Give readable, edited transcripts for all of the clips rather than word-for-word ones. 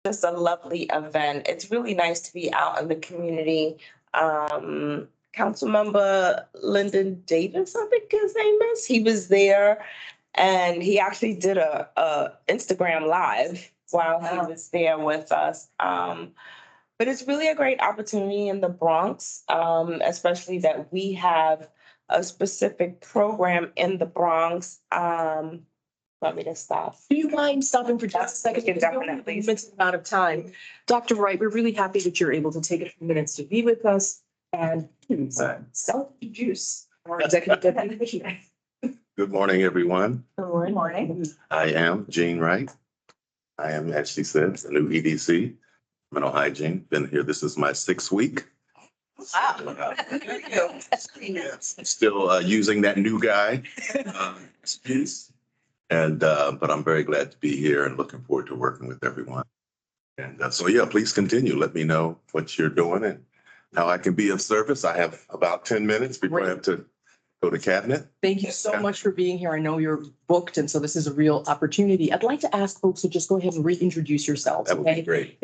just a lovely event. It's really nice to be out in the community. Councilmember Lyndon Davis, I think his name is, he was there and he actually did a Instagram live while he was there with us. But it's really a great opportunity in the Bronx, especially that we have a specific program in the Bronx. Want me to stop? Do you mind stopping for just a second? We can definitely. It's a limited amount of time. Dr. Wright, we're really happy that you're able to take a few minutes to be with us and self-introduce our executive deputy commissioner. Good morning, everyone. Good morning. I am Gene Wright. I am, as she said, the new EDC, mental hygiene. Been here, this is my 6th week. Wow. Still using that new guy excuse. But I'm very glad to be here and looking forward to working with everyone. And so, yeah, please continue. Let me know what you're doing and how I can be of service. I have about 10 minutes before I have to go to cabinet. Thank you so much for being here. I know you're booked, and so this is a real opportunity. I'd like to ask folks to just go ahead and reintroduce yourselves. That would be great.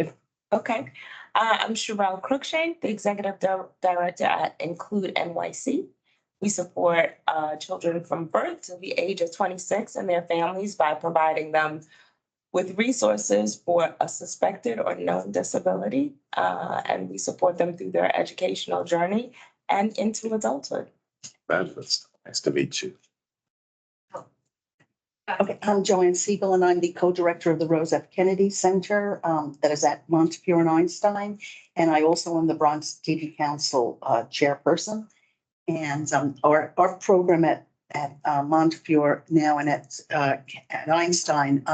Okay. I'm Sherelle Cruikshank, the Executive Director at Include NYC. We support children from birth to the age of 26 and their families by providing them with resources for a suspected or known disability. And we support them through their educational journey and into adulthood. Fabulous. Nice to meet you. Okay, I'm Joanne Siegel, and I'm the co-director of the Rose F. Kennedy Center that is at Montefiore and Einstein. And I also am the Bronx TV Council chairperson. And our program at Montefiore now and at Einstein,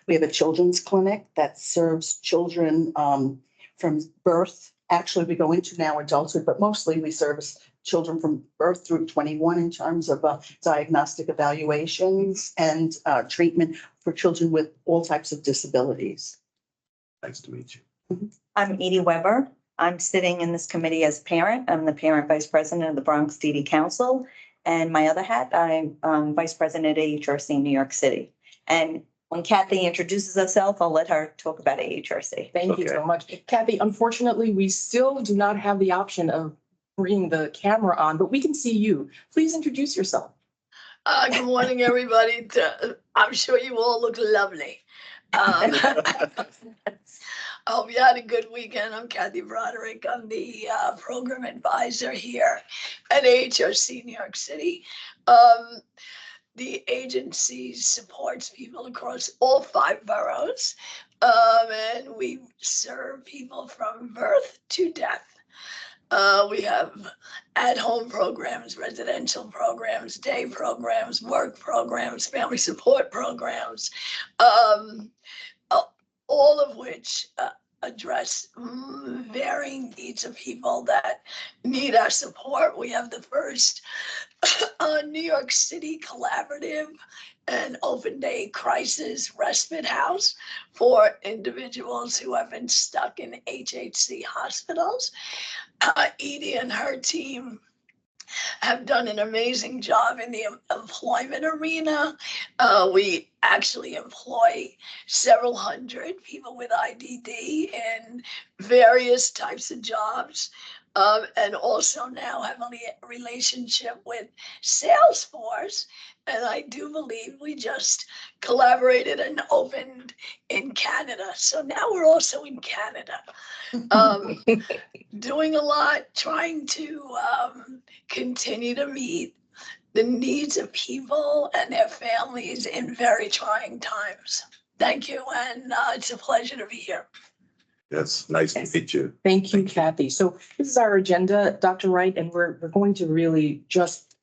we have a children's clinic that serves children from birth. Actually, we go into now adulthood, but mostly we service children from birth through 21 in terms of diagnostic evaluations and treatment for children with all types of disabilities. Nice to meet you. I'm Edie Weber. I'm sitting in this committee as parent. I'm the parent vice president of the Bronx DD Council. And my other hat, I'm vice president at AHRC New York City. And when Kathy introduces herself, I'll let her talk about AHRC. Thank you so much. Kathy, unfortunately, we still do not have the option of bringing the camera on, but we can see you. Please introduce yourself. Good morning, everybody. I'm sure you all look lovely. I hope you had a good weekend. I'm Kathy Broderick. I'm the program advisor here at AHRC New York City. The agency supports people across all 5 boroughs, and we serve people from birth to death. We have at-home programs, residential programs, day programs, work programs, family support programs, all of which address varying needs of people that need our support. We have the first New York City collaborative and open day crisis respite house for individuals who have been stuck in HHC hospitals. Edie and her team have done an amazing job in the employment arena. We actually employ several hundred people with IDD in various types of jobs. And also now have a relationship with Salesforce. And I do believe we just collaborated and opened in Canada. So now we're also in Canada. Doing a lot, trying to continue to meet the needs of people and their families in very trying times. Thank you, and it's a pleasure to be here. Yes, nice to meet you. Thank you, Kathy. So this is our agenda, Dr. Wright, and we're going to really just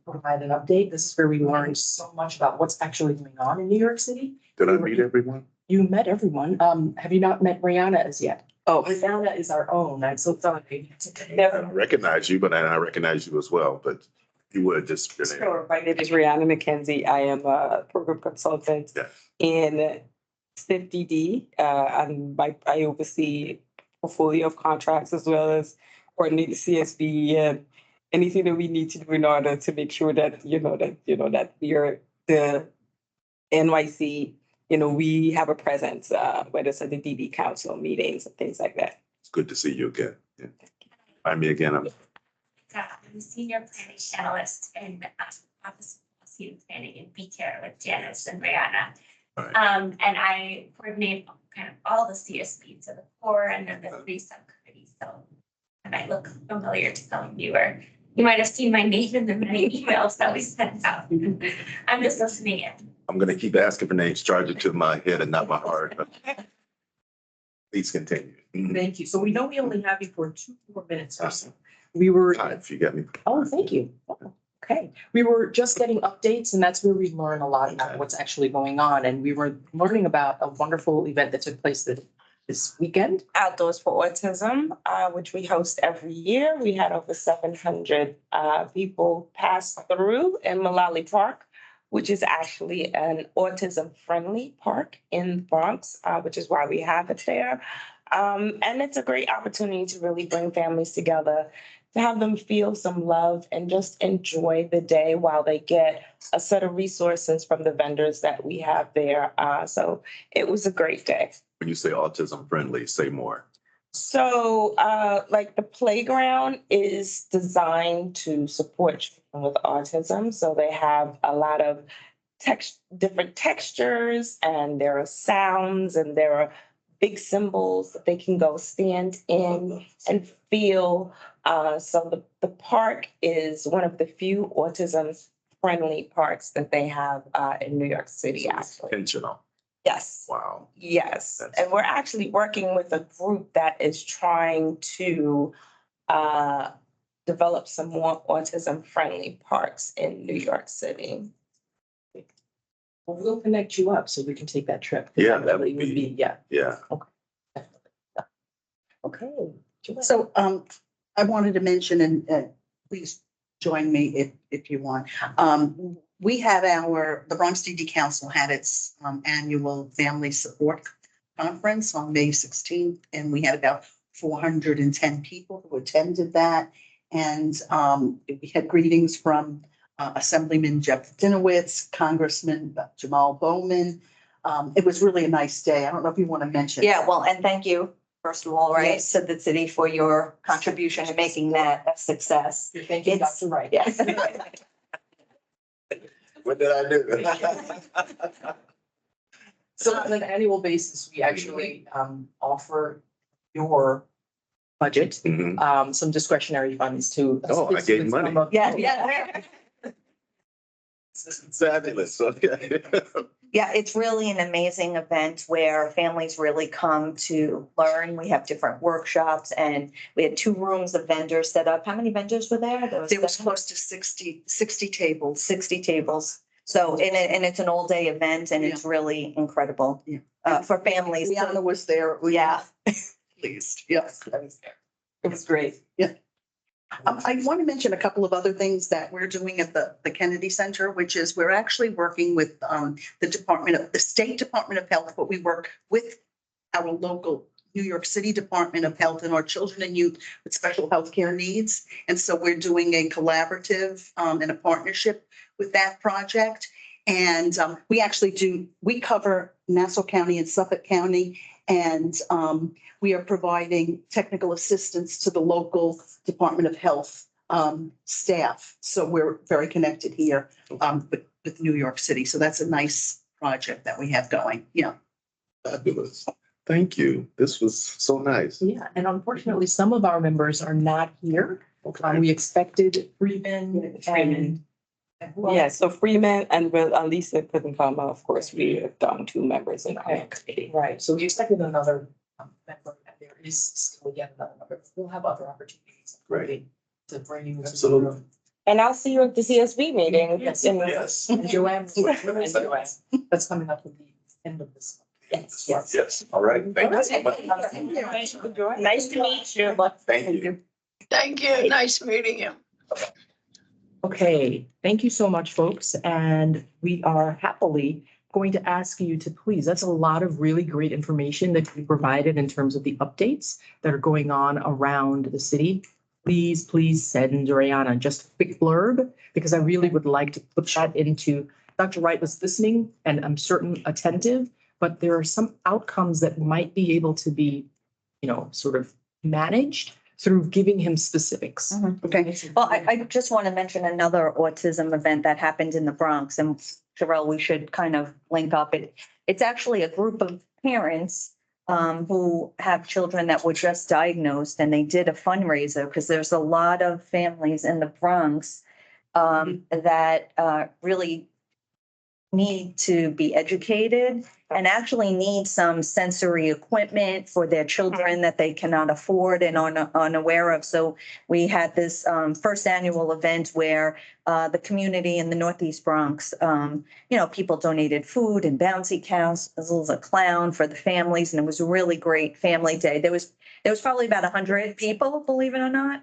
provide an update. This is where we learned so much about what's actually going on in New York City. Did I meet everyone? You met everyone. Have you not met Rihanna as yet? Oh, Rihanna is our own. I'm so sorry. I recognize you, but I recognize you as well, but you would just. Sure. My name is Rihanna McKenzie. I am a program consultant in CSB. I oversee portfolio of contracts as well as coordinate the CSB and anything that we need to do in order to make sure that that we are the NYC we have a presence, whether it's at the DD council meetings and things like that. It's good to see you again. Yeah. Find me again. I'm a senior planning analyst in Office of Policy and Planning in BCARE with Janice and Brianna. Right. And I coordinate kind of all the CSBs of the core and then the 3 subcommittees. So I might look familiar to some of you, or you might have seen my name in the many emails that we sent out. I'm just listening in. I'm going to keep asking for names, charge it to my head and not my heart. Please continue. Thank you. So we know we only have you for 2 more minutes or so. We were, If you get me. oh, thank you. Okay. We were just getting updates, and that's where we learn a lot about what's actually going on. And we were learning about a wonderful event that took place this weekend. Outdoors for Autism, which we host every year. We had over 700 people pass through in Mullally Park, which is actually an autism-friendly park in the Bronx, which is why we have it there. And it's a great opportunity to really bring families together, to have them feel some love and just enjoy the day while they get a set of resources from the vendors that we have there. So it was a great day. When you say autism friendly, say more. So like the playground is designed to support children with autism. So they have a lot of different textures, and there are sounds, and there are big symbols that they can go stand in and feel. So the park is one of the few autism-friendly parks that they have in New York City, actually. Intentional. Yes. Wow. Yes. And we're actually working with a group that is trying to develop some more autism-friendly parks in New York City. Well, we'll connect you up so we can take that trip. Yeah, that would Really be- yeah. Yeah. Okay. Joanne. So I wanted to mention, and please join me if you want. We had the Bronx DD Council had its annual family support conference on May 16th, and we had about 410 people who attended that. And we had greetings from Assemblyman Jeff Dinowitz, Congressman Jamal Bowman. It was really a nice day. I don't know if you want to mention. Yeah, well, and thank you, first of all, right, Yes. to the city for your contribution to making that a success. Thank you, It's- Dr. Wright. Yes. What did I do? So on an annual basis, we actually offer your budget, Mhm. some discretionary funds to. Oh, I gave money. Yeah, yeah. Fabulous. Okay. Yeah, it's really an amazing event where families really come to learn. We have different workshops, and we had 2 rooms of vendors set up. How many vendors were there? There was close to 60 tables. 60 tables. So, and it's an all-day event, and it's really incredible for families. Liana was there. Yeah. Pleased, yes. It was great. I want to mention a couple of other things that we're doing at the Kennedy Center, which is we're actually working with the State Department of Health, but we work with our local New York City Department of Health and our children and youth with special health care needs. And so we're doing a collaborative and a partnership with that project. And we cover Nassau County and Suffolk County. And we are providing technical assistance to the local Department of Health staff. So we're very connected here with New York City. So that's a nice project that we have going. Yeah. Fabulous. Thank you. This was so nice. Yeah, and unfortunately, some of our members are not here. Okay. We expected Freeman and. Yeah, so Freeman and Lisa couldn't come. Of course, we have done 2 members in our committee. Right, so we expected another member, and there is still yet another member. We'll have other opportunities. Great. To bring you. into the Absolutely. room. And I'll see you at the CSB meeting. Yes. Yes. And Joanne, that's coming up at the end of this month. Yes. Yes. All right. Thank you so much. Nice to meet you. Thank you. Thank you. Nice meeting you. Okay, thank you so much, folks. And we are happily going to ask you to please, that's a lot of really great information that you provided in terms of the updates that are going on around the city. Please send Rihanna just a quick blurb, because I really would like to put that into, Dr. Wright was listening and I'm certain attentive, but there are some outcomes that might be able to be, sort of managed through giving him specifics. Okay. Well, I just want to mention another autism event that happened in the Bronx, and Sherelle, we should kind of link up. It's actually a group of parents who have children that were just diagnosed, and they did a fundraiser because there's a lot of families in the Bronx that really need to be educated and actually need some sensory equipment for their children that they cannot afford and are unaware of. So we had this first annual event where the community in the Northeast Bronx, people donated food and bouncy castles, a clown for the families, and it was a really great family day. There was probably about 100 people, believe it or not.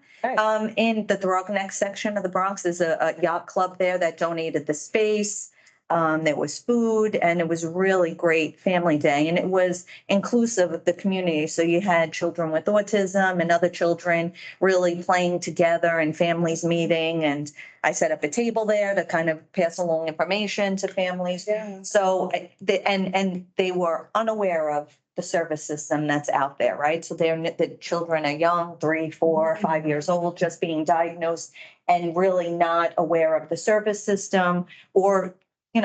In the Throgneck section of the Bronx, there's a yacht club there that donated the space. There was food, and it was a really great family day, and it was inclusive of the community. So you had children with autism and other children really playing together and families meeting. And I set up a table there to kind of pass along information to families. Yeah. So and they were unaware of the service system that's out there, right? So the children are young, 3, 4, 5 years old, just being diagnosed and really not aware of the service system or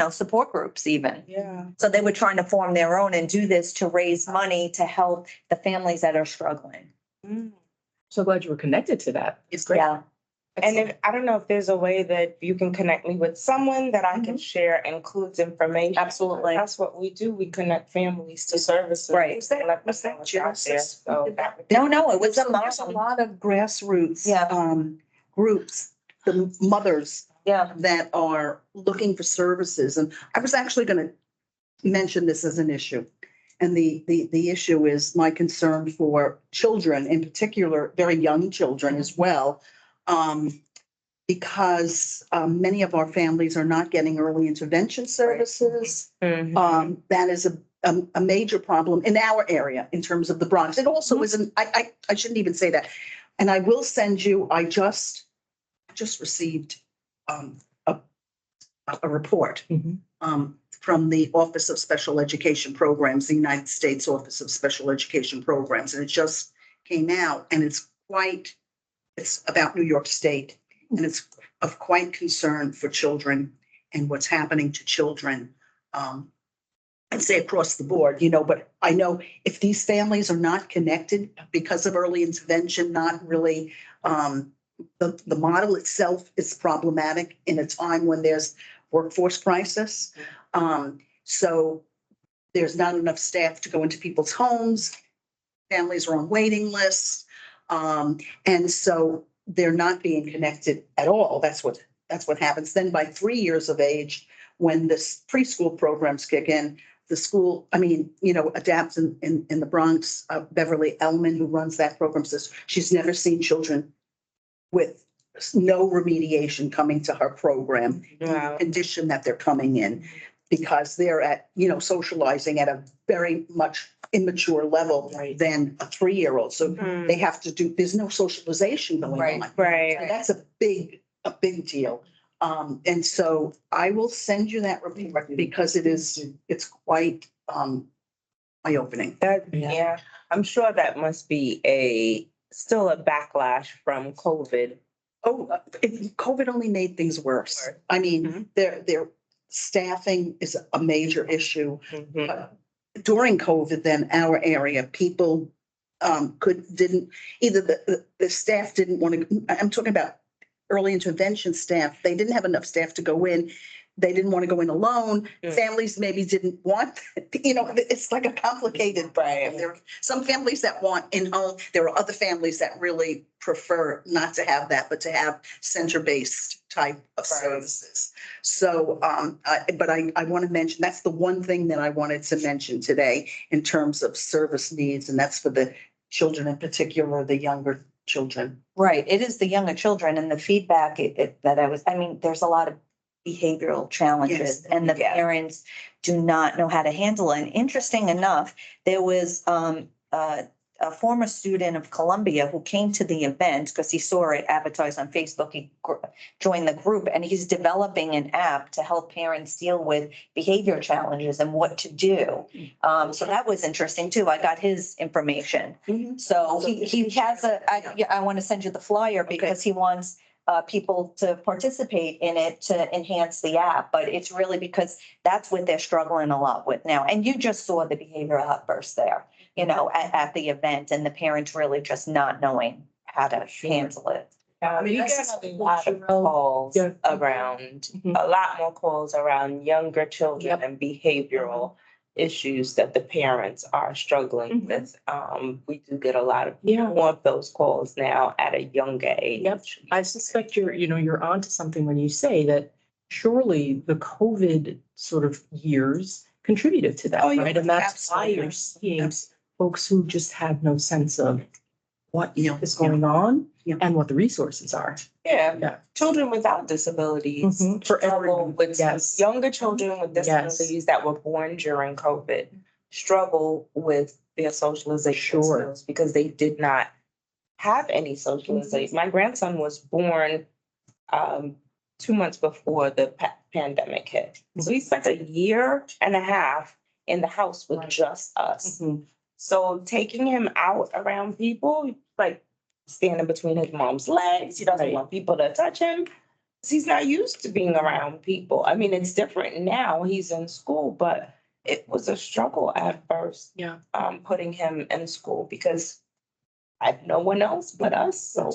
support groups even. Yeah. So they were trying to form their own and do this to raise money to help the families that are struggling. So glad you were connected to that. It's great. Yeah. And I don't know if there's a way that you can connect me with someone that I can share, includes information. Absolutely. That's what we do. We connect families to services. Right. Was that, Let was them know that what's out there. Genesis? So No, it was a There's a mom. lot of grassroots Yeah. groups, the mothers Yeah. that are looking for services. And I was actually going to mention this as an issue. And the issue is my concern for children, in particular, very young children as well. Because many of our families are not getting early intervention services. That is a major problem in our area in terms of the Bronx. It also isn't, I shouldn't even say that. And I will send you, I just received a report from the Office of Special Education Programs, the United States Office of Special Education Programs, and it just came out, and it's about New York State, and it's of quite concern for children and what's happening to children. I'd say across the board, but I know if these families are not connected because of early intervention, not really, the model itself is problematic in a time when there's workforce crisis. So there's not enough staff to go into people's homes. Families are on waiting lists. And so they're not being connected at all. That's what happens. Then by 3 years of age, when this preschool programs kick in, the school, adapts in the Bronx, Beverly Ellman, who runs that program, says she's never seen children with no remediation coming to her program, Wow. condition that they're coming in, because they're at, socializing at a very much immature level than a 3-year-old. So they have to there's no socialization going on. Right. And that's a big deal. And so I will send you that report because it's quite eye-opening. Yeah, I'm sure that must be still a backlash from COVID. Oh, COVID only made things worse. I mean, their staffing is a major issue. But during COVID, then our area, people either the staff didn't want to, I'm talking about early intervention staff. They didn't have enough staff to go in. They didn't want to go in alone. Families maybe didn't want, it's like a complicated problem. There are some families that want in-home. There are other families that really prefer not to have that, but to have center-based type of services. So, but I want to mention, that's the one thing that I wanted to mention today in terms of service needs, and that's for the children in particular, the younger children. Right. It is the younger children, and the feedback there's a lot of behavioral challenges, and the parents do not know how to handle it. And interesting enough, there was a a former student of Columbia who came to the event because he saw it advertised on Facebook. He joined the group and he's developing an app to help parents deal with behavior challenges and what to do. So that was interesting too. I got his information. So he has I want to send you the flyer because he wants people to participate in it to enhance the app, but it's really because that's what they're struggling a lot with now. And you just saw the behavioral outburst there, at the event, and the parents really just not knowing how to handle it. We get a lot of calls around, a lot more calls around younger children and behavioral issues that the parents are struggling with. We do get a lot of more of those calls now at a younger age. Yep. I suspect you're onto something when you say that surely the COVID sort of years contributed to that, right? And that's why you're seeing folks who just have no sense of what is going on and what the resources are. Yeah. Children without disabilities For struggle with younger children with disabilities that were born during COVID struggle with their socialization skills because they did not have any socialization. My grandson was born 2 months before the pandemic hit. So he spent a year and a half in the house with just us. So taking him out around people, like standing between his mom's legs, he doesn't want people to touch him. He's not used to being around people. I mean, it's different now. He's in school, but it was a struggle at first. Putting him in school because I have no one else but us. So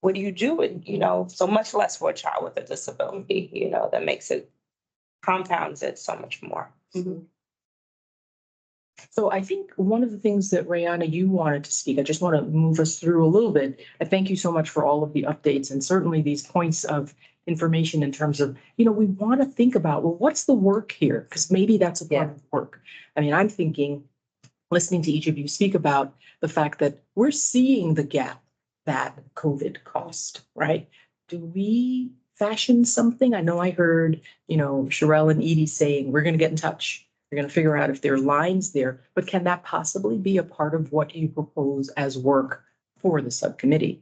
what do you do? And, so much less for a child with a disability, that makes it, compounds it so much more. So I think one of the things that Rihanna, you wanted to speak, I just want to move us through a little bit. I thank you so much for all of the updates and certainly these points of information in terms of, we want to think about, well, what's the work here? Because maybe that's a part of the work. I mean, I'm thinking, listening to each of you speak about the fact that we're seeing the gap that COVID caused, right? Do we fashion something? I know I heard, Sherelle and Edie saying, we're going to get in touch. We're going to figure out if there are lines there, but can that possibly be a part of what you propose as work for the subcommittee?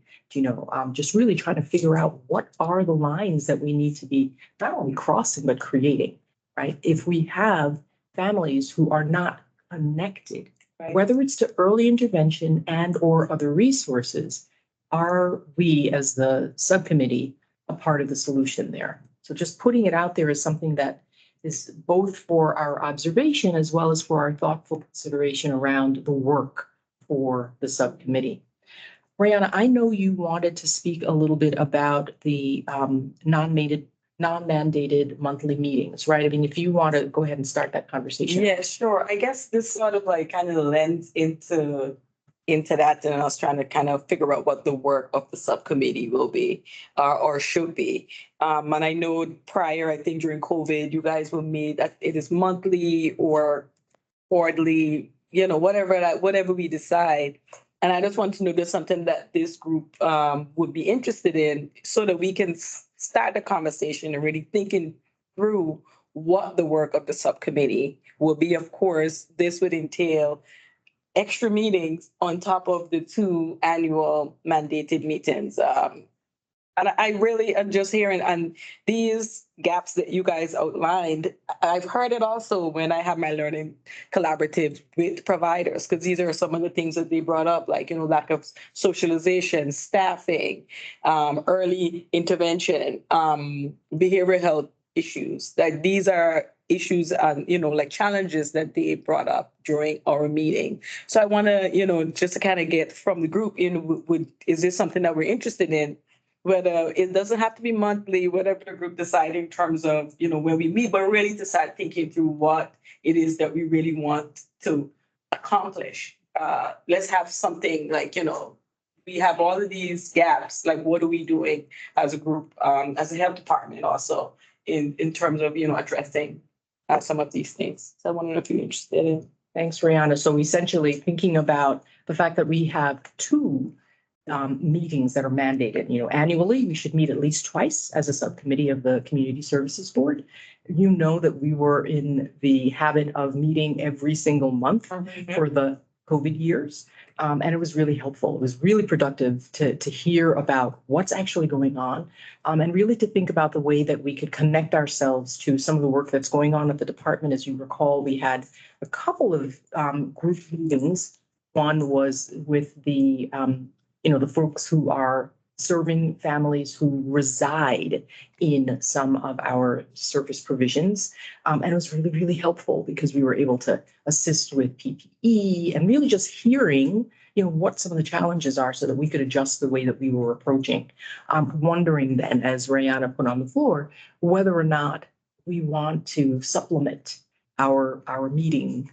Just really trying to figure out what are the lines that we need to be not only crossing, but creating, right? If we have families who are not connected, whether it's to early intervention and or other resources, are we as the subcommittee a part of the solution there? So just putting it out there is something that is both for our observation as well as for our thoughtful consideration around the work for the subcommittee. Brianna, I know you wanted to speak a little bit about the non-mandated monthly meetings, right? I mean, if you want to go ahead and start that conversation. Yeah, sure. I guess this sort of like kind of lends into that, and I was trying to kind of figure out what the work of the subcommittee will be or should be. And I know prior, I think during COVID, you guys will meet that it is monthly or quarterly, whatever we decide. And I just want to know there's something that this group would be interested in so that we can start the conversation and really thinking through what the work of the subcommittee will be. Of course, this would entail extra meetings on top of the 2 annual mandated meetings. And I really am just hearing, and these gaps that you guys outlined, I've heard it also when I have my learning collaboratives with providers, because these are some of the things that they brought up, like, lack of socialization, staffing, early intervention, behavioral health issues. Like these are issues, like challenges that they brought up during our meeting. So I want to, just to kind of get from the group, is this something that we're interested in? Whether it doesn't have to be monthly, whatever the group decide in terms of, when we meet, but really to start thinking through what it is that we really want to accomplish. Let's have something like, we have all of these gaps, like what are we doing as a group, as a health department also in terms of, addressing some of these things. So I want to know if you're interested in. Thanks, Rihanna. So essentially thinking about the fact that we have 2 meetings that are mandated, annually, we should meet at least twice as a subcommittee of the Community Services Board. That we were in the habit of meeting every single month for the COVID years. And it was really helpful. It was really productive to hear about what's actually going on, and really to think about the way that we could connect ourselves to some of the work that's going on at the department. As you recall, we had a couple of group meetings. One was with the the folks who are serving families who reside in some of our service provisions. And it was really, really helpful because we were able to assist with PPE and really just hearing, what some of the challenges are so that we could adjust the way that we were approaching. Wondering then, as Rayanna put on the floor, whether or not we want to supplement our meeting,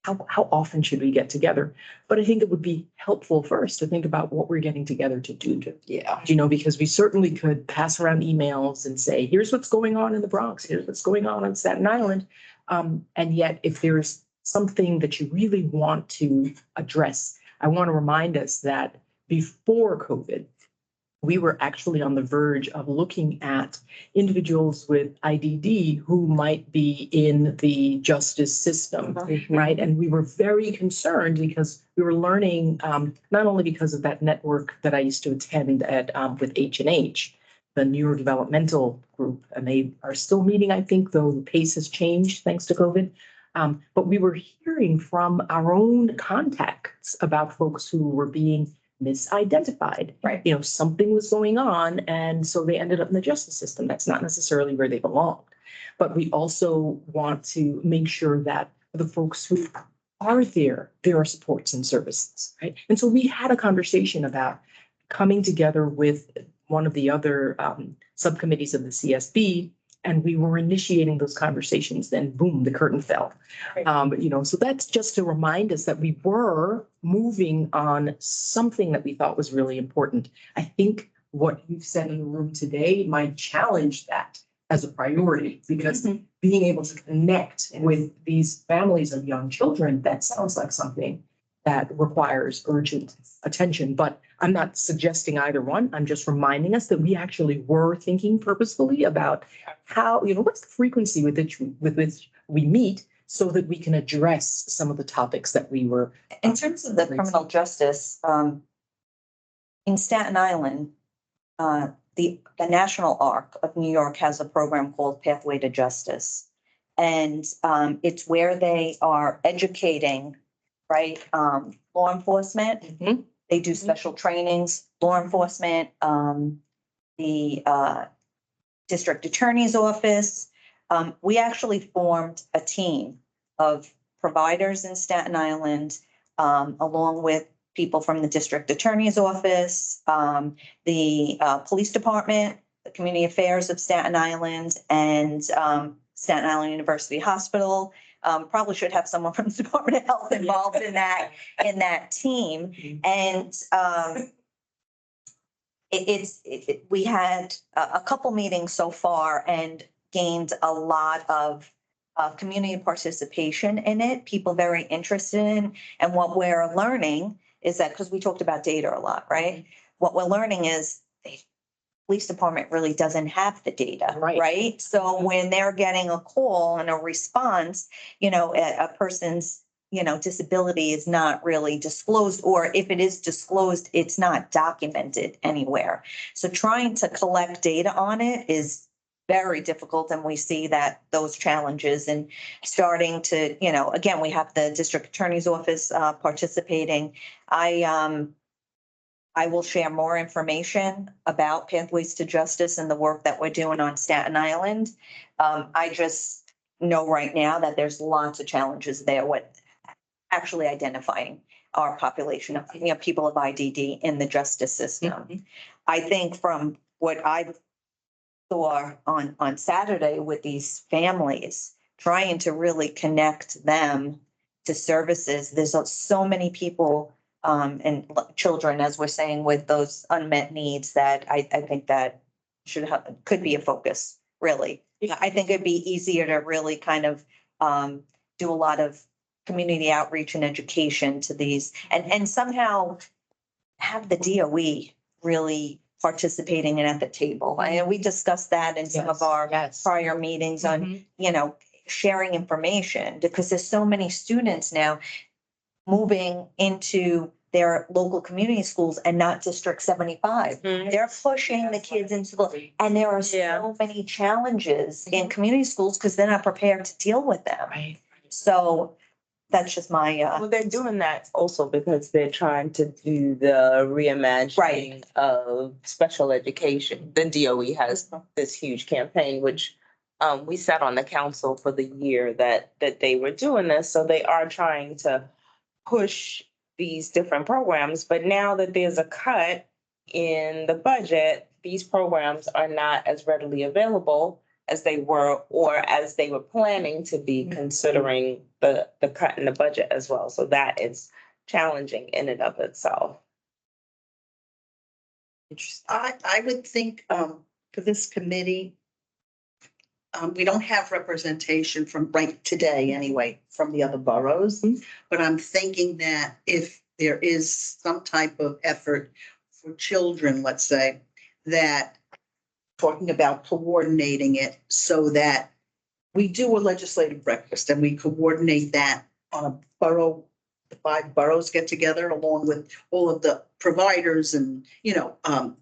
how often should we get together? But I think it would be helpful first to think about what we're getting together to do. Yeah. Because we certainly could pass around emails and say, here's what's going on in the Bronx, here's what's going on Staten Island. And yet, if there's something that you really want to address, I want to remind us that before COVID, we were actually on the verge of looking at individuals with IDD who might be in the justice system, right? And we were very concerned because we were learning, not only because of that network that I used to attend at with H&H, the neurodevelopmental group, and they are still meeting, I think, though the pace has changed thanks to COVID. But we were hearing from our own contacts about folks who were being misidentified. Right. Something was going on, and so they ended up in the justice system. That's not necessarily where they belonged. But we also want to make sure that the folks who are there are supports and services, right? And so we had a conversation about coming together with one of the other subcommittees of the CSB, and we were initiating those conversations. Then boom, the curtain fell. Right. So that's just to remind us that we were moving on something that we thought was really important. I think what you've said in the room today might challenge that as a priority, because being able to connect with these families of young children, that sounds like something that requires urgent attention. But I'm not suggesting either one. I'm just reminding us that we actually were thinking purposefully about how, what's the frequency with which we meet so that we can address some of the topics that we were. In terms of the criminal justice, in Staten Island, the National Arc of New York has a program called Pathway to Justice. And it's where they are educating, right, law enforcement. They do special trainings, law enforcement, the district attorney's office. We actually formed a team of providers in Staten Island, along with people from the district attorney's office, the police department, the community affairs of Staten Island, and Staten Island University Hospital. Probably should have someone from the Department of Health involved in that team. And we had a couple meetings so far and gained a lot of community participation in it, people very interested in. And what we're learning is that, because we talked about data a lot, right? What we're learning is the police department really doesn't have the data, right? So when they're getting a call and a response, a person's disability is not really disclosed, or if it is disclosed, it's not documented anywhere. So trying to collect data on it is very difficult, and we see that those challenges and starting to, again, we have the district attorney's office participating. I will share more information about Pathways to Justice and the work that we're doing on Staten Island. I just know right now that there's lots of challenges there with actually identifying our population of people of IDD in the justice system. I think from what I saw on Saturday with these families, trying to really connect them to services, there's so many people and children, as we're saying, with those unmet needs that I think that could be a focus, really. I think it'd be easier to really kind of do a lot of community outreach and education to these, and somehow have the DOE really participating and at the table. And we discussed that in some of our prior meetings on, sharing information, because there's so many students now moving into their local community schools and not District 75. Mhm. They're pushing the kids into school, and there are Yeah. so many challenges in community schools because they're not prepared to deal with them. Right. So that's just my, Well, they're doing that also because they're trying to do the reimagining of special education. The DOE has this huge campaign, which we sat on the council for the year that they were doing this. So they are trying to push these different programs. But now that there's a cut in the budget, these programs are not as readily available as they were, or as they were planning to be, considering the cut in the budget as well. So that is challenging in and of itself. I would think, for this committee, we don't have representation from right today anyway, from the other boroughs. But I'm thinking that if there is some type of effort for children, let's say, that talking about coordinating it so that we do a legislative breakfast and we coordinate that on a borough, the 5 boroughs get together along with all of the providers and,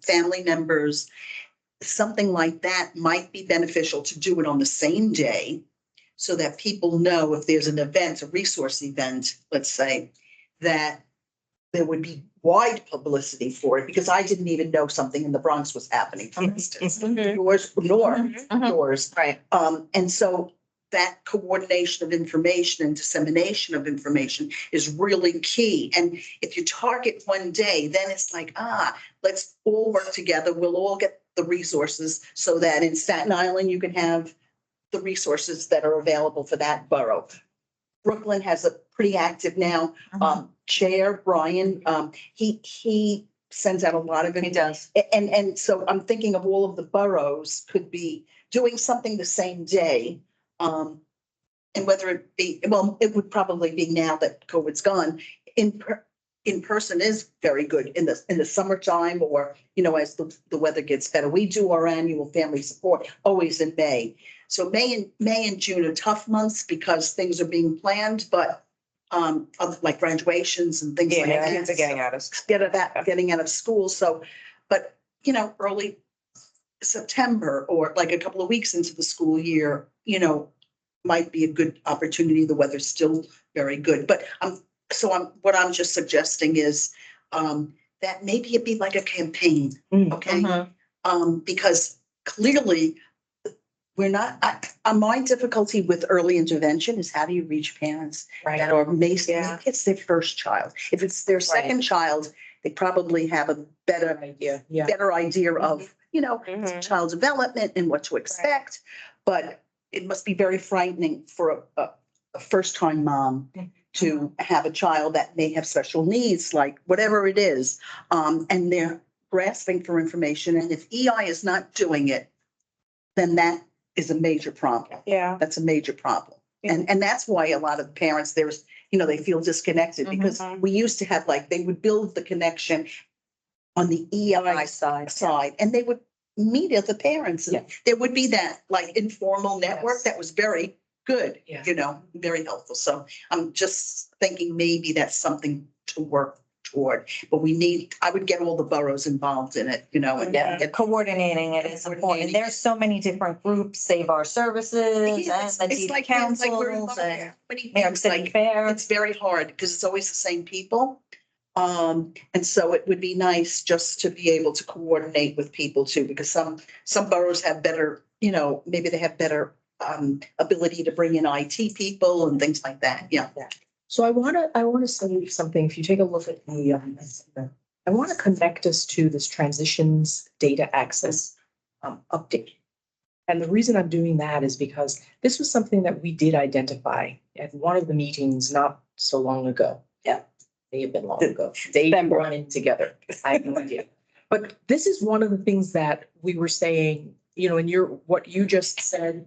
family members. Something like that might be beneficial to do it on the same day so that people know if there's an event, a resource event, let's say, that there would be wide publicity for it, because I didn't even know something in the Bronx was happening, for instance. Yours, nor yours. right. And so that coordination of information and dissemination of information is really key. And if you target one day, then it's like, let's all work together. We'll all get the resources so that in Staten Island, you can have the resources that are available for that borough. Brooklyn has a pretty active now, chair, Brian, he sends out a lot of. He does. And so I'm thinking of all of the boroughs could be doing something the same day. And whether it be, well, it would probably be now that COVID's gone, in person is very good in the summertime, or, as the weather gets better. We do our annual family support always in May. So May and June are tough months because things are being planned, but like graduations and things like that. Kids are getting out of Getting out of school. So, but early September or like a couple of weeks into the school year, might be a good opportunity. The weather's still very good, but what I'm just suggesting is that maybe it'd be like a campaign, okay? Because clearly we're not, my difficulty with early intervention is how do you reach parents that are maybe it's their first child. If it's their second child, they probably have a better idea of, child development and what to expect. But it must be very frightening for a first-time mom to have a child that may have special needs, like whatever it is, and they're grasping for information. And if EI is not doing it, then that is a major problem. Yeah. That's a major problem. And that's why a lot of parents, they feel disconnected because we used to have they would build the connection on the EI side, and they would meet other parents. And there would be that informal network that was very good, very helpful. So I'm just thinking maybe that's something to work toward, but I would get all the boroughs involved in it, and Coordinating it is important. There's so many different groups, Save Our Services and the DD councils and New York City Fair. It's very hard because it's always the same people. And so it would be nice just to be able to coordinate with people too, because some boroughs have better, maybe they have better ability to bring in IT people and things like that. Yeah. So I want to say something. If you take a look at I want to connect us to this transitions data access update. And the reason I'm doing that is because this was something that we did identify at one of the meetings not so long ago. Yeah, may have been long ago. They were running together. I have no idea. But this is one of the things that we were saying, in what you just said,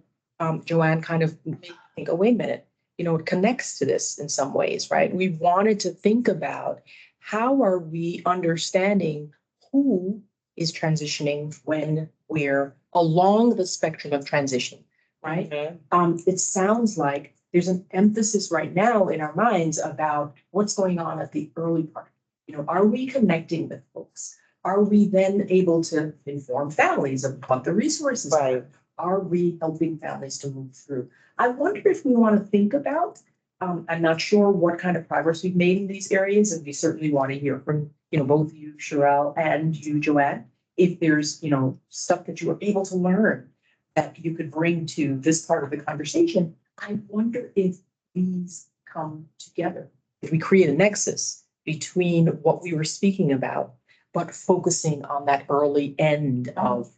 Joanne, kind of made me think, oh, wait a minute. It connects to this in some ways, right? We wanted to think about how are we understanding who is transitioning when we're along the spectrum of transition. right? Mhm. It sounds like there's an emphasis right now in our minds about what's going on at the early part. You know, are we connecting with folks? Are we then able to inform families of what the resources are? Right. Are we helping families to move through? I wonder if we want to think about, I'm not sure what kind of progress we've made in these areas, and we certainly want to hear from, both you, Sherelle, and you, Joanne, if there's, stuff that you were able to learn that you could bring to this part of the conversation. I wonder if these come together, if we create a nexus between what we were speaking about, but focusing on that early end of,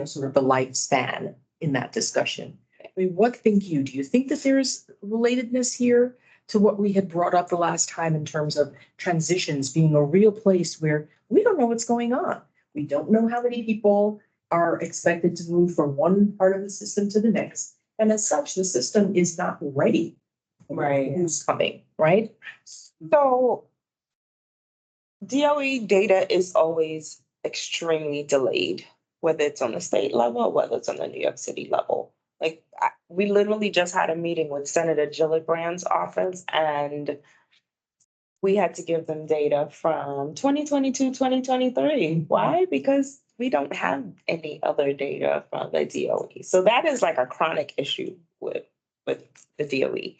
sort of the lifespan in that discussion. I mean, what think you? Do you think that there's relatedness here to what we had brought up the last time in terms of transitions being a real place where we don't know what's going on? We don't know how many people are expected to move from one part of the system to the next. And as such, the system is not ready. Right. Who's coming, right? So DOE data is always extremely delayed, whether it's on the state level or whether it's on the New York City level. Like, we literally just had a meeting with Senator Gillibrand's office, and we had to give them data from 2022, 2023. Why? Because we don't have any other data from the DOE. So that is like a chronic issue with the DOE.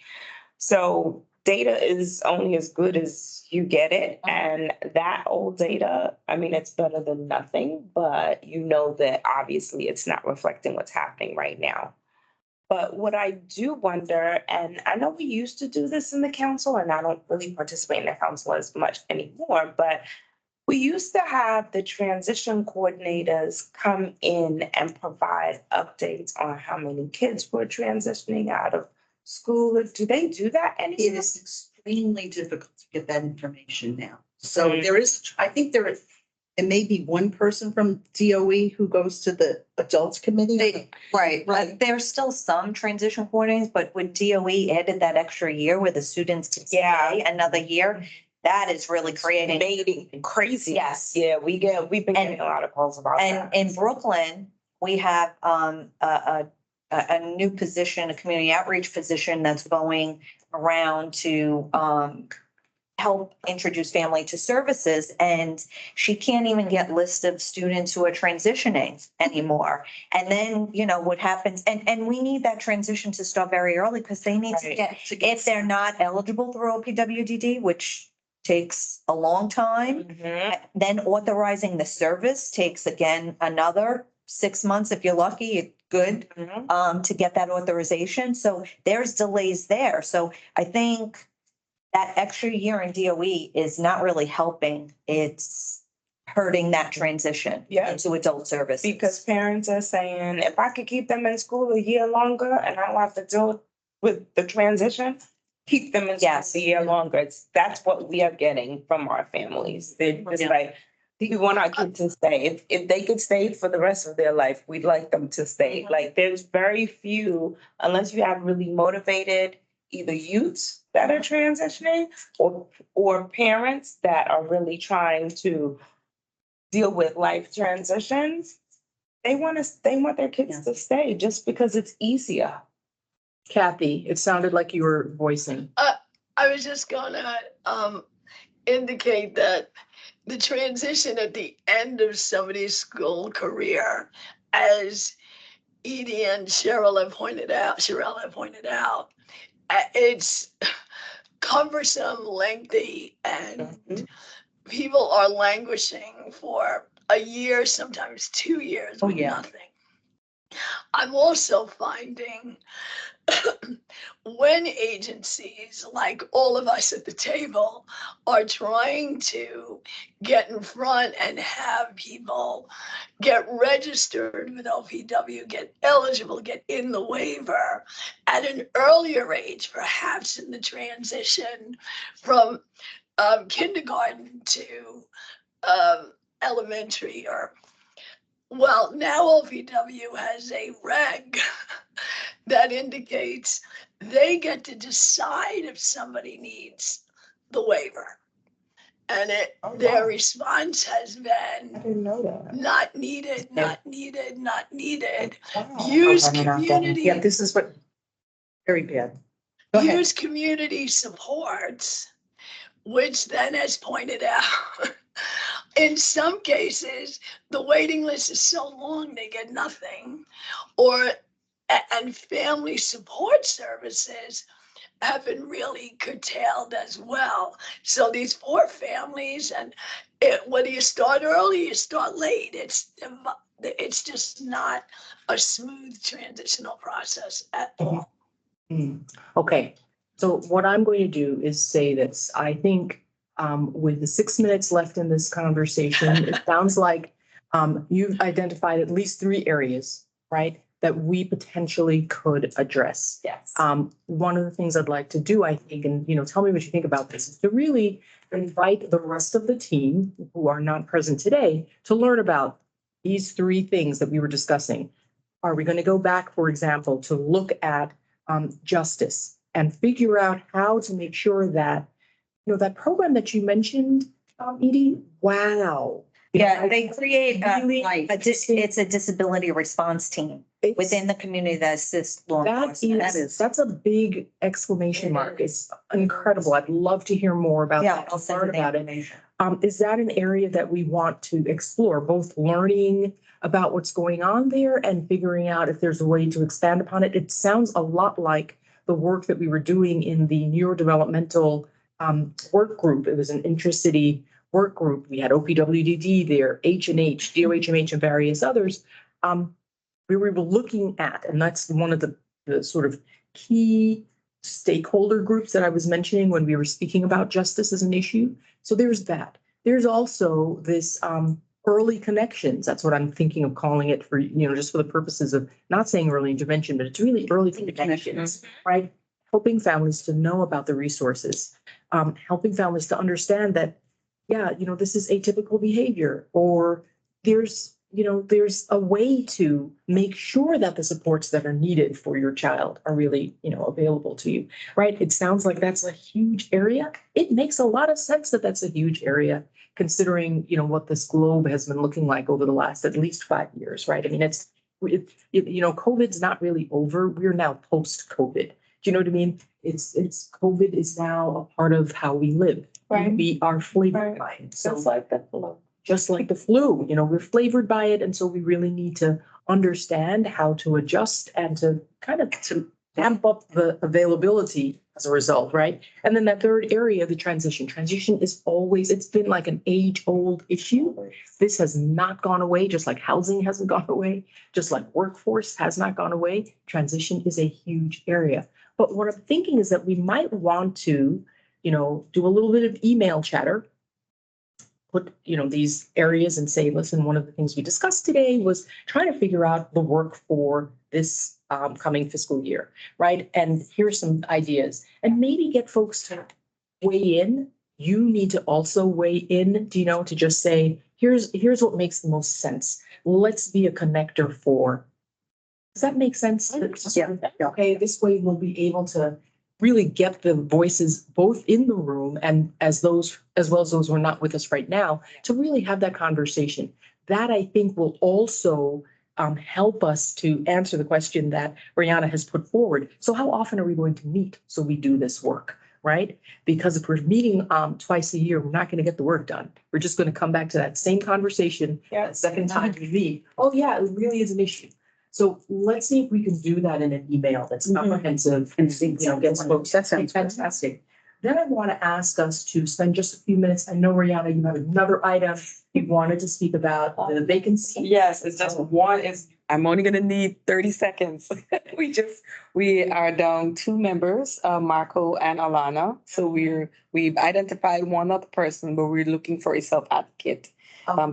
So data is only as good as you get it. And that old data, I mean, it's better than nothing, but you know that obviously it's not reflecting what's happening right now. But what I do wonder, and I know we used to do this in the council, and I don't really participate in the council as much anymore, but we used to have the transition coordinators come in and provide updates on how many kids were transitioning out of school. Do they do that It anymore? is extremely difficult to get that information now. So Mhm. I think it may be one person from DOE who goes to the adults committee. Right, there's still some transition coordinators, but when DOE added that extra year where the students could Yeah. stay another year, that is really creating. Making crazy. Yes. Yeah, we've been getting a lot of calls about And that. in Brooklyn, we have a new position, a community outreach position that's going around to help introduce family to services. And she can't even get list of students who are transitioning anymore. And then, what happens, and we need that transition to start very early because they need to Right. get, if they're not eligible through OPWDD, which takes a long time, Mhm. then authorizing the service takes again another 6 months if you're lucky, good, Mhm. to get that authorization. So there's delays there. So I think that extra year in DOE is not really helping. It's hurting that transition Yeah. into adult services. Because parents are saying, if I could keep them in school a year longer and I don't have to deal with the transition, keep them in school Yes. a year longer. That's what we are getting from our families. They're just Yeah. like, we want our kids to stay. If they could stay for the rest of their life, we'd like them to stay. Like, there's very few, unless you have really motivated either youths that are transitioning or parents that are really trying to deal with life transitions. They want their kids to stay just because it's easier. Kathy, it sounded like you were voicing. I was just gonna indicate that the transition at the end of somebody's school career, as Edie and Cheryl have pointed out, it's cumbersome, lengthy, and people are languishing for a year, sometimes 2 years with nothing. I'm also finding when agencies like all of us at the table are trying to get in front and have people get registered with OPW, get eligible, get in the waiver at an earlier age, perhaps in the transition from kindergarten to elementary now OPW has a reg that indicates they get to decide if somebody needs the waiver. And Oh, their wow. response has I been didn't know that. not needed, not needed, not needed. Wow. Use Okay, we're not getting- community, Yeah, this is what, very bad. Go ahead. use community supports, which then as pointed out, in some cases, the waiting list is so long, they get nothing. Or, and family support services have been really curtailed as well. So these poor families, and whether you start early, you start late, it's just not a smooth transitional process at all. Okay, so what I'm going to do is say this. I think with the 6 minutes left in this conversation, it sounds like you've identified at least 3 areas, right, that we potentially could address. Yes. One of the things I'd like to do, I think, and tell me what you think about this, is to really invite the rest of the team who are not present today to learn about these 3 things that we were discussing. Are we going to go back, for example, to look at justice and figure out how to make sure that, that program that you mentioned, Edie, wow. Yeah, they create, Really it's a disability response team It's- within the community that assists law That enforcement. that's a big exclamation mark. It's incredible. I'd love to hear more about Yeah, that. I'll send you Learn the about it. information. Is that an area that we want to explore, both learning about what's going on there and figuring out if there's a way to expand upon it? It sounds a lot like the work that we were doing in the neurodevelopmental work group. It was an intracity work group. We had OPWDD there, H&H, DOHMH, and various others. We were looking at, and that's one of the sort of key stakeholder groups that I was mentioning when we were speaking about justice as an issue. So there's that. There's also this early connections. That's what I'm thinking of calling it for, just for the purposes of not saying early intervention, but it's really early connections, right? Helping families to know about the resources, helping families to understand that, yeah, this is atypical behavior, or there's a way to make sure that the supports that are needed for your child are really, available to you, right? It sounds like that's a huge area. It makes a lot of sense that that's a huge area, considering, what this globe has been looking like over the last at least 5 years, right? I mean, COVID's not really over. We're now post-COVID. Do you know what I mean? It's COVID is now a part of how we live. Right. We are flavored by it. So Just like the flu. just like the flu, we're flavored by it. And so we really need to understand how to adjust and to kind of to amp up the availability as a result, right? And then that third area, the transition. Transition is always, it's been like an age-old issue. This has not gone away, just like housing hasn't gone away, just like workforce has not gone away. Transition is a huge area. But what I'm thinking is that we might want to, do a little bit of email chatter, put, these areas and say, listen, one of the things we discussed today was trying to figure out the work for this coming fiscal year, right? And here's some ideas, and maybe get folks to weigh in. You need to also weigh in, to just say, here's what makes the most sense. Let's be a connector for. Does that make sense? Yeah. Okay, this way we'll be able to really get the voices both in the room and as well as those who are not with us right now to really have that conversation. That I think will also help us to answer the question that Brianna has put forward. So how often are we going to meet so we do this work, right? Because if we're meeting twice a year, we're not going to get the work done. We're just going to come back to that same conversation that second time we meet. Oh yeah, it really is an issue. So let's see if we can do that in an email that's comprehensive and, gets folks. That sounds good. fantastic. Then I want to ask us to spend just a few minutes. I know, Rihanna, you have another item you wanted to speak about, the vacancy. Yes, it's just one I'm only gonna need 30 seconds. We are down 2 members, Marco and Alana. So we've identified one other person, but we're looking for a self-advocate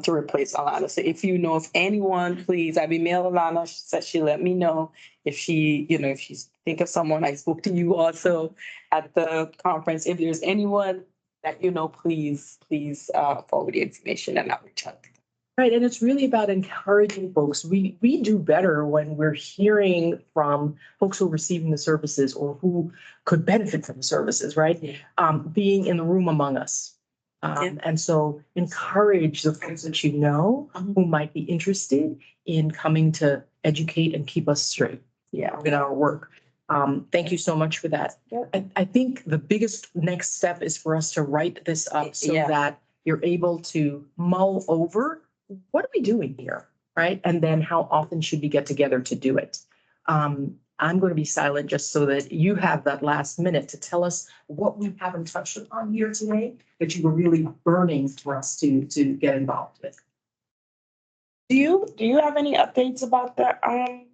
to replace Alana. So if you know of anyone, please, I've emailed Alana. She said she'll let me know if she, if she's think of someone. I spoke to you also at the conference. If there's anyone that please forward the information and I'll reach out. Right, and it's really about encouraging folks. We do better when we're hearing from folks who are receiving the services or who could benefit from the services, right? Being in the room among us. And so encourage the folks that you know who might be interested in coming to educate and keep us straight. Yeah. In our work. Thank you so much for that. I think the biggest next step is for us to write this up so Yeah. that you're able to mull over, what are we doing here, right? And then how often should we get together to do it? I'm going to be silent just so that you have that last minute to tell us what we haven't touched upon here today that you were really burning for us to get involved with. Do you have any updates about the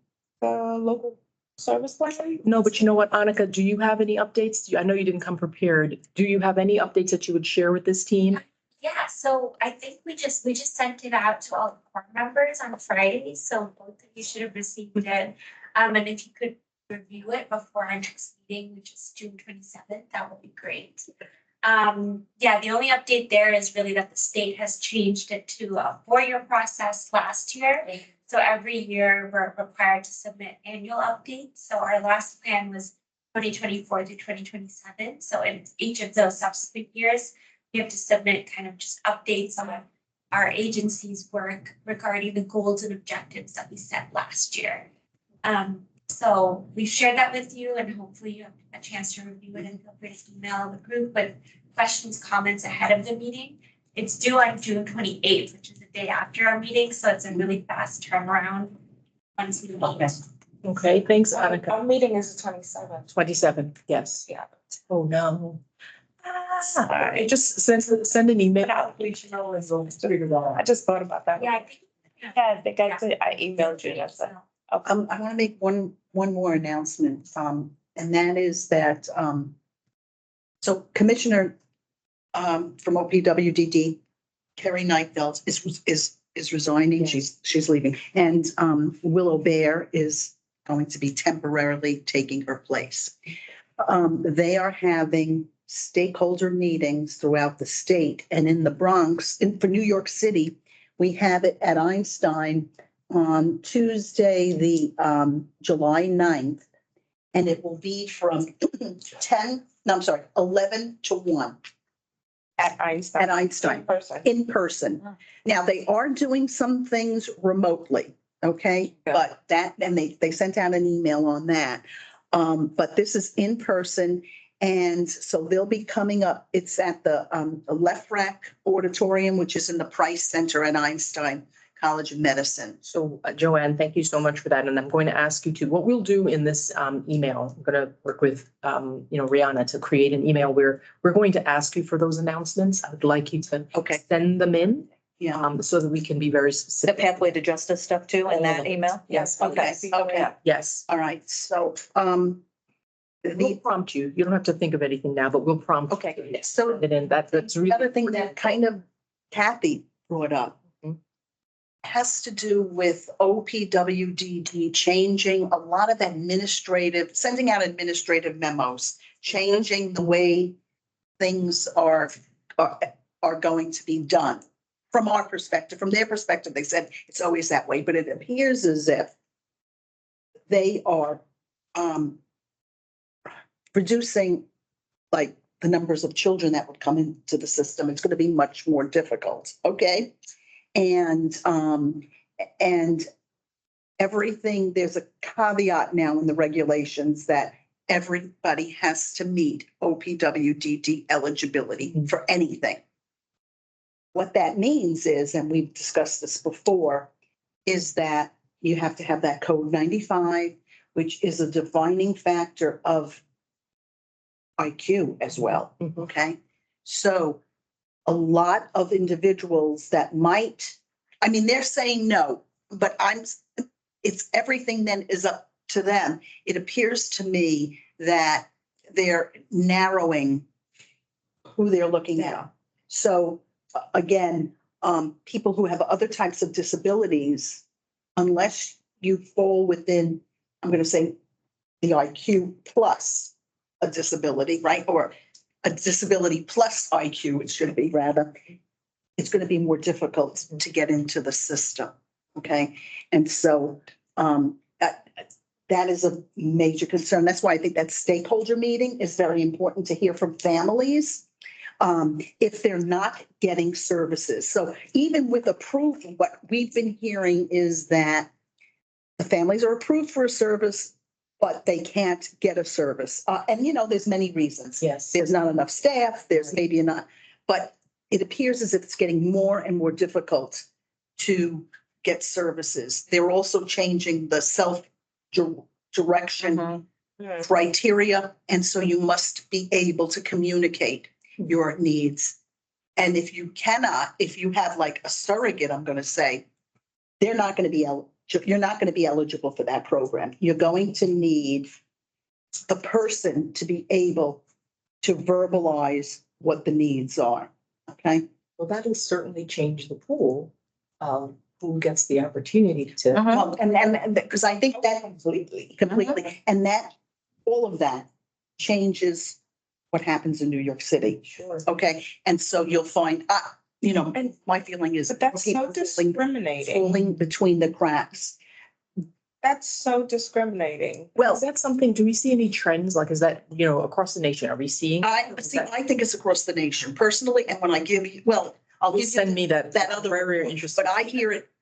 local service plan? No, but you know what, Annika, do you have any updates? I know you didn't come prepared. Do you have any updates that you would share with this team? Yeah, so I think we just sent it out to all the board members on Friday, so both of you should have received it. And if you could review it before our next meeting, which is June 27th, that would be great. Yeah, the only update there is really that the state has changed it to a 4-year process last year. So every year we're required to submit annual updates. So our last plan was 2024 through 2027. So in each of those subsequent years, we have to submit kind of just updates on our agency's work regarding the goals and objectives that we set last year. So we shared that with you and hopefully you have a chance to review it and feel free to email the group with questions, comments ahead of the meeting. It's due on June 28th, which is the day after our meeting. So it's a really fast turnaround once we meet. Okay, thanks, Annika. Our meeting is the 27th. 27th, yes. Yeah. Oh, no. Sorry. Just send an email out, please, you know, and we'll figure it out. I just thought about that. Yeah, I think. I think I emailed you. That's it. Okay. I want to make one more announcement, and that is that, so Commissioner, from OPWDD, Kerry Neifeld is resigning. She's leaving. And, Willow Bear is going to be temporarily taking her place. They are having stakeholder meetings throughout the state and in the Bronx, for New York City, we have it at Einstein on Tuesday, the July 9th, and it will be from 11 to 1 At Einstein. at Einstein, Person. in person. Now, they are doing some things remotely, okay? Yeah. But that, and they sent out an email on that. But this is in person, and so they'll be coming up. It's at the Left Rack Auditorium, which is in the Price Center at Einstein College of Medicine. So Joanne, thank you so much for that. And I'm going to ask you to, what we'll do in this email, I'm going to work with, Rihanna to create an email where we're going to ask you for those announcements. I would like you to send them in. Yeah. So that we can be very The specific. pathway to justice stuff too in that email? Yes. Okay. Yes. All right. So, We'll prompt you. You don't have to think of anything now, but we'll prompt. okay. So And then that's really. the other thing that kind of Kathy brought up has to do with OPWDD changing a lot of sending out administrative memos, changing the way things are going to be done. From our perspective, from their perspective, they said it's always that way, but it appears as if they are reducing like the numbers of children that would come into the system. It's going to be much more difficult. Okay. And everything, there's a caveat now in the regulations that everybody has to meet OPWDD eligibility for anything. What that means is, and we've discussed this before, is that you have to have that code 95, which is a defining factor of IQ as well. Okay. So a lot of individuals that they're saying no, but it's everything then is up to them. It appears to me that they're narrowing who they're looking at. So again, people who have other types of disabilities, unless you fall within, I'm going to say the IQ plus a disability, right? Or a disability plus IQ, it should be rather, it's going to be more difficult to get into the system. Okay. And so that is a major concern. That's why I think that stakeholder meeting is very important to hear from families. if they're not getting services. So even with approval, what we've been hearing is that the families are approved for a service, but they can't get a service. And there's many reasons. Yes. There's not enough staff, there's maybe not, but it appears as if it's getting more and more difficult to get services. They're also changing the self-direction criteria. And so you must be able to communicate your needs. And if you have like a surrogate, I'm going to say, you're not going to be eligible for that program. You're going to need the person to be able to verbalize what the needs are. Okay. Well, that will certainly change the pool of who gets the opportunity to. Well, and because I think that completely, and that, all of that changes what happens in New York City. Sure. Okay. And so you'll find, and my feeling is. But that's so people discriminating. falling between the cracks. That's so discriminating. Well, Is that something, do we see any trends? Like, is that, across the nation? Are we seeing? I think it's across the nation personally. And when I give you, I'll give you Send me that other, very interesting. but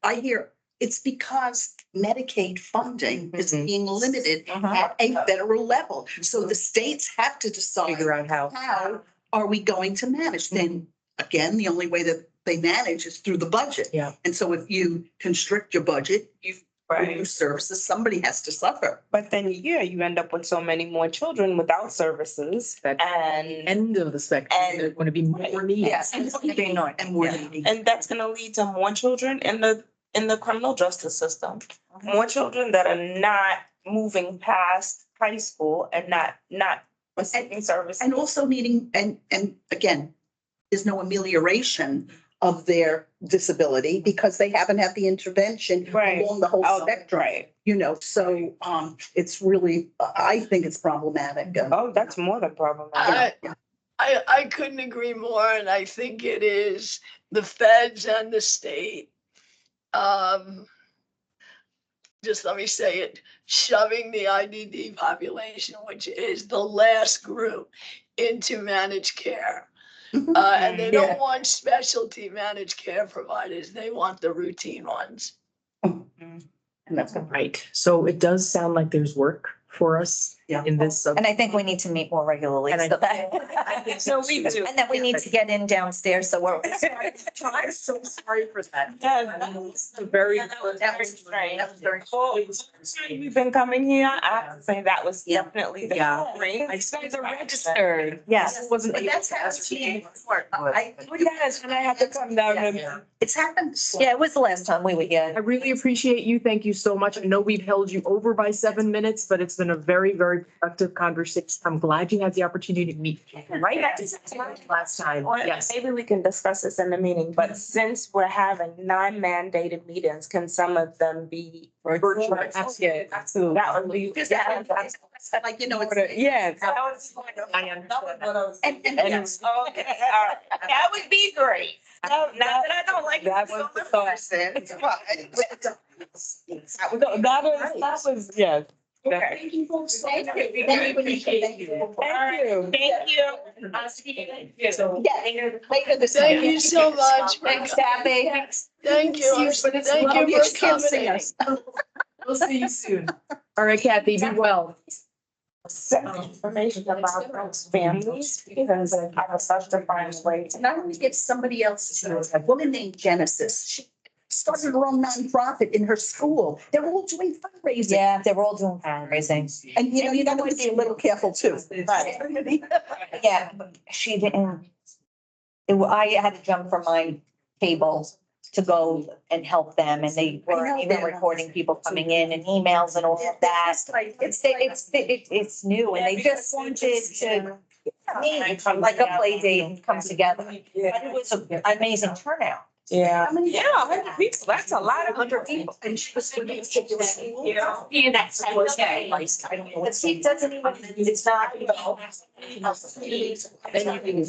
I hear it's because Medicaid funding is being limited at a federal level. So the states have to decide Figure out how. are we going to manage? Then again, the only way that they manage is through the budget. Yeah. And so if you constrict your budget, you reduce services, somebody has to suffer. But then, you end up with so many more children without services That and end of the spectrum, and- there's going to be more needs. Yes. And more needy. and that's gonna lead to more children in the criminal justice system. More children that are not moving past high school and not receiving services. And also needing, and again, there's no amelioration of their disability because they haven't had the intervention Right. along the whole Oh, spectrum. right. So it's really, I think it's problematic. Oh, that's more than problematic. I couldn't agree more, and I think it is the feds and the state. Just let me say it, shoving the IDD population, which is the last group, into managed care. And they don't want specialty managed care providers. They want the routine ones. And that's Right. So it does sound like there's work for us Yeah. in this. And I think we need to meet more regularly. And I- So that. So we do. And then we need to get in downstairs, so we're. I'm so sorry for that. Yes. Very. That was very strange. Well, we've been coming here. I have to say that was definitely the. Yeah. You guys are registered. Yes. Wasn't. But that's able to happened ascertain. Yes, and I had to come down and. It's happened. Yeah, it was the last time we were I here. really appreciate you. Thank you so much. I know we've held you over by 7 minutes, but it's been a very, very productive conversation. I'm glad you had the opportunity to meet right at last time. Or Yes. maybe we can discuss this in the meeting, but since we're having non-mandated meetings, can some of them be virtual? Yeah, absolutely. That would be. Like, Yes. Yes. That was. I understand. And Okay, all right. That would be great. No, not that I don't like. That was the thought. That was, yes. Okay. Thank you, folks. Thank you. Thank you. Thank you. Thank you. I'll see you later. Yeah, later this. Thank you so much. Thanks, Kathy. Thank you. Thank you for coming. We'll see you soon. All right, Kathy, be well. Information about those families because I have such different ways. And I want to get somebody else to, a woman named Genesis. She started her own nonprofit in her school. They're all doing fundraising. Yeah, they were all doing fundraising. And you got to be a little careful too. Yeah, she didn't. I had to jump from my table to go and help them, and they were even recording people coming in and emails and all of that. It's new, and they just wanted to meet, like a play date and come together. But it was an amazing turnout. Yeah. How many- 100 people. That's a lot of 100 people. And she was with school. Yeah, that's okay. The seat doesn't even, it's not. And you can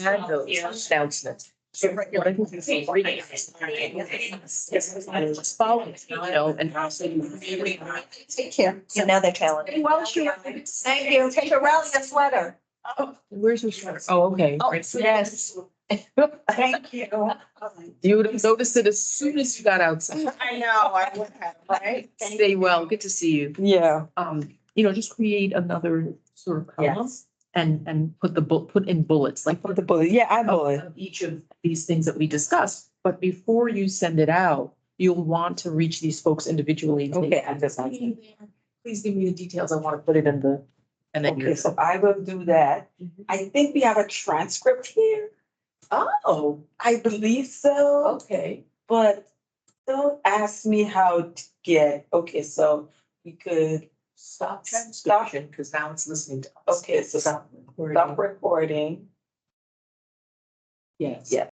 have those announcements. What I think is great is following, and also you. Take care. So now they're challenging. Well, sure. Thank you. Take a rally, a sweater. Where's your sweater? Oh, okay. Oh, Right. yes. Thank you. You would have noticed it as soon as you got outside. I know, I would have, right? Stay well. Good to see you. Yeah. Just create another sort of column Yes. and put in bullets, like Put the bullet. Yeah, I of bullet. of each of these things that we discussed. But before you send it out, you'll want to reach these folks individually. and say, Okay, I understand. Please give me the details. I want to put it in the, and then Okay, you're. so I will do that. I think we have a transcript here. Oh, I believe so, okay. but don't ask me how to get, okay, so we could Stop transcription, because now it's listening to us. Okay, so Stop recording. stop recording. Yes. Yeah.